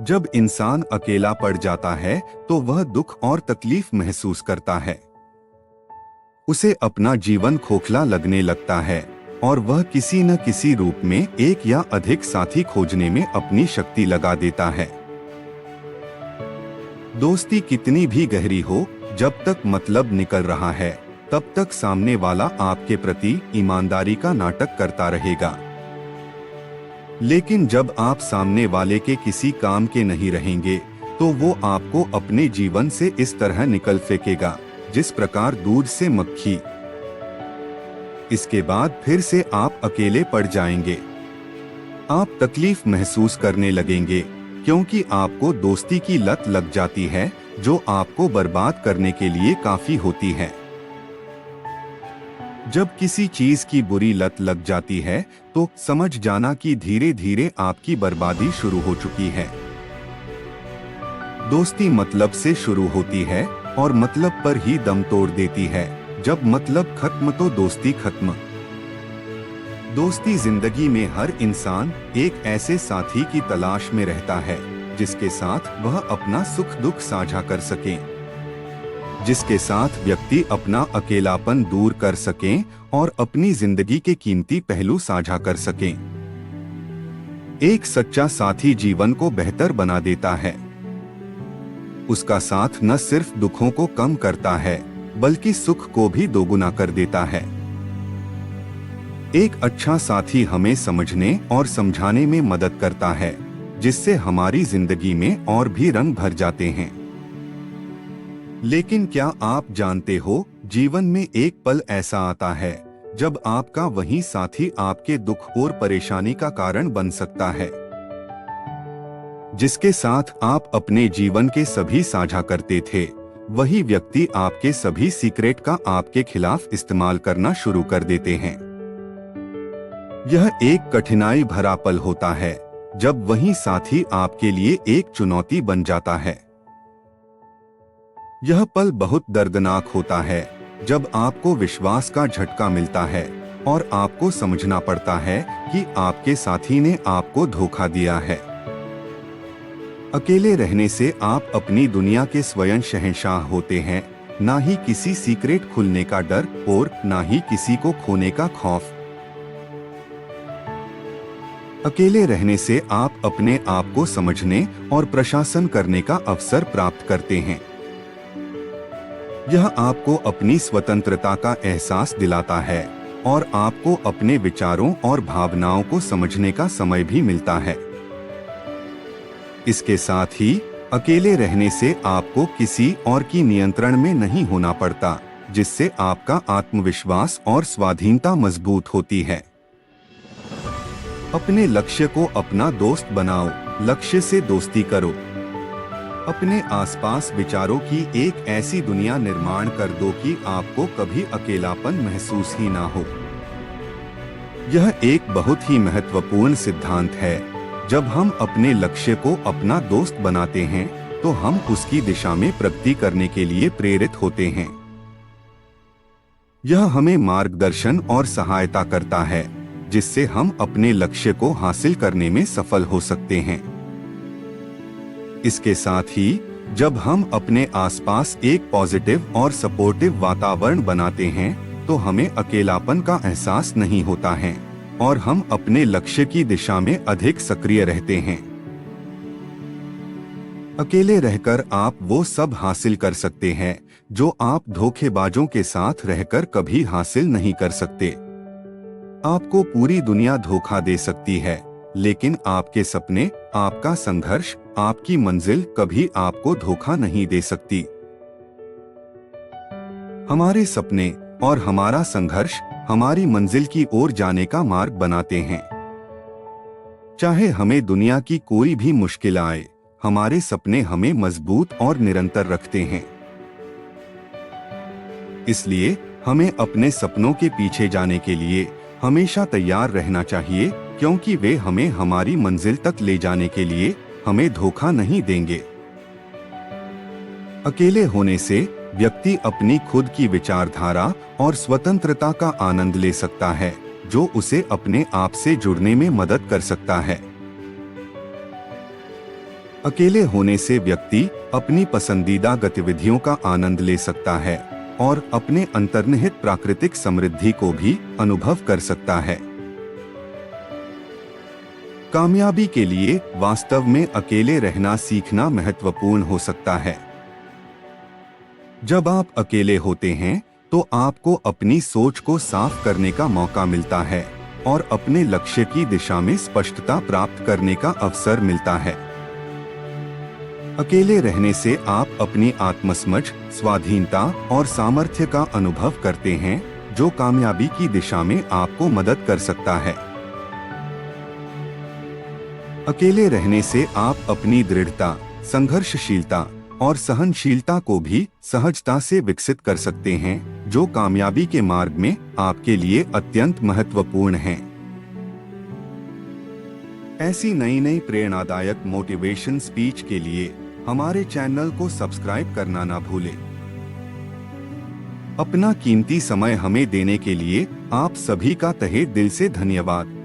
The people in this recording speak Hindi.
जब इंसान अकेला पड़ जाता है तो वह दुख और तकलीफ महसूस करता है। उसे अपना जीवन खोखला लगने लगता है और वह किसी न किसी रूप में एक या अधिक साथी खोजने में अपनी शक्ति लगा देता है। दोस्ती कितनी भी गहरी हो, जब तक मतलब निकल रहा है तब तक सामने वाला आपके प्रति ईमानदारी का नाटक करता रहेगा। लेकिन जब आप सामने वाले के किसी काम के नहीं रहेंगे तो वो आपको अपने जीवन से इस तरह निकल फेंकेगा जिस प्रकार दूध से मक्खी। इसके बाद फिर से आप अकेले पड़ जाएंगे। आप तकलीफ महसूस करने लगेंगे क्योंकि आपको दोस्ती की लत लग जाती है जो आपको बर्बाद करने के लिए काफी होती है। जब किसी चीज की बुरी लत लग जाती है तो समझ जाना कि धीरे धीरे आपकी बर्बादी शुरू हो चुकी है। दोस्ती मतलब से शुरू होती है और मतलब पर ही दम तोड़ देती है। जब मतलब खत्म तो दोस्ती खत्म। दोस्ती जिंदगी में हर इंसान एक ऐसे साथी की तलाश में रहता है जिसके साथ वह अपना सुख दुख साझा कर सके, जिसके साथ व्यक्ति अपना अकेलापन दूर कर सकें और अपनी जिंदगी के कीमती पहलू साझा कर सकें। एक सच्चा साथी जीवन को बेहतर बना देता है। उसका साथ न सिर्फ दुखों को कम करता है बल्कि सुख को भी दोगुना कर देता है। एक अच्छा साथी हमें समझने और समझाने में मदद करता है जिससे हमारी जिंदगी में और भी रंग भर जाते हैं। लेकिन क्या आप जानते हो, जीवन में एक पल ऐसा आता है जब आपका वही साथी आपके दुख और परेशानी का कारण बन सकता है। जिसके साथ आप अपने जीवन के सभी साझा करते थे, वही व्यक्ति आपके सभी सीक्रेट का आपके खिलाफ इस्तेमाल करना शुरू कर देते हैं। यह एक कठिनाई भरा पल होता है जब वही साथी आपके लिए एक चुनौती बन जाता है। यह पल बहुत दर्दनाक होता है जब आपको विश्वास का झटका मिलता है और आपको समझना पड़ता है कि आपके साथी ने आपको धोखा दिया है। अकेले रहने से आप अपनी दुनिया के स्वयं शहंशाह होते हैं, ना ही किसी सीक्रेट खुलने का डर और ना ही किसी को खोने का खौफ। अकेले रहने से आप अपने आप को समझने और प्रशासन करने का अवसर प्राप्त करते हैं। यह आपको अपनी स्वतंत्रता का एहसास दिलाता है और आपको अपने विचारों और भावनाओं को समझने का समय भी मिलता है। इसके साथ ही अकेले रहने से आपको किसी और की नियंत्रण में नहीं होना पड़ता, जिससे आपका आत्मविश्वास और स्वाधीनता मजबूत होती है। अपने लक्ष्य को अपना दोस्त बनाओ, लक्ष्य से दोस्ती करो। अपने आसपास विचारों की एक ऐसी दुनिया निर्माण कर दो कि आपको कभी अकेलापन महसूस ही ना हो। यह एक बहुत ही महत्वपूर्ण सिद्धांत है। जब हम अपने लक्ष्य को अपना दोस्त बनाते हैं तो हम उसकी दिशा में प्रगति करने के लिए प्रेरित होते हैं। यह हमें मार्गदर्शन और सहायता करता है जिससे हम अपने लक्ष्य को हासिल करने में सफल हो सकते हैं। इसके साथ ही जब हम अपने आसपास एक पॉजिटिव और सपोर्टिव वातावरण बनाते हैं तो हमें अकेलापन का एहसास नहीं होता है और हम अपने लक्ष्य की दिशा में अधिक सक्रिय रहते हैं। अकेले रहकर आप वो सब हासिल कर सकते हैं जो आप धोखेबाजों के साथ रहकर कभी हासिल नहीं कर सकते। आपको पूरी दुनिया धोखा दे सकती है, लेकिन आपके सपने, आपका संघर्ष, आपकी मंजिल कभी आपको धोखा नहीं दे सकती। हमारे सपने और हमारा संघर्ष हमारी मंजिल की ओर जाने का मार्ग बनाते हैं। चाहे हमें दुनिया की कोई भी मुश्किल आए, हमारे सपने हमें मजबूत और निरंतर रखते हैं। इसलिए हमें अपने सपनों के पीछे जाने के लिए हमेशा तैयार रहना चाहिए, क्योंकि वे हमें हमारी मंजिल तक ले जाने के लिए हमें धोखा नहीं देंगे। अकेले होने से व्यक्ति अपनी खुद की विचारधारा और स्वतंत्रता का आनंद ले सकता है, जो उसे अपने आप से जुड़ने में मदद कर सकता है। अकेले होने से व्यक्ति अपनी पसंदीदा गतिविधियों का आनंद ले सकता है और अपने अंतर्निहित प्राकृतिक समृद्धि को भी अनुभव कर सकता है। कामयाबी के लिए वास्तव में अकेले रहना सीखना महत्वपूर्ण हो सकता है। जब आप अकेले होते हैं तो आपको अपनी सोच को साफ करने का मौका मिलता है और अपने लक्ष्य की दिशा में स्पष्टता प्राप्त करने का अवसर मिलता है। अकेले रहने से आप अपनी आत्मसमझ, स्वाधीनता और सामर्थ्य का अनुभव करते हैं, जो कामयाबी की दिशा में आपको मदद कर सकता है। अकेले रहने से आप अपनी दृढ़ता, संघर्षशीलता और सहनशीलता को भी सहजता से विकसित कर सकते हैं, जो कामयाबी के मार्ग में आपके लिए अत्यंत महत्वपूर्ण है। ऐसी नई नई प्रेरणादायक मोटिवेशन स्पीच के लिए हमारे चैनल को सब्सक्राइब करना ना भूलें। अपना कीमती समय हमें देने के लिए आप सभी का तहे दिल से धन्यवाद।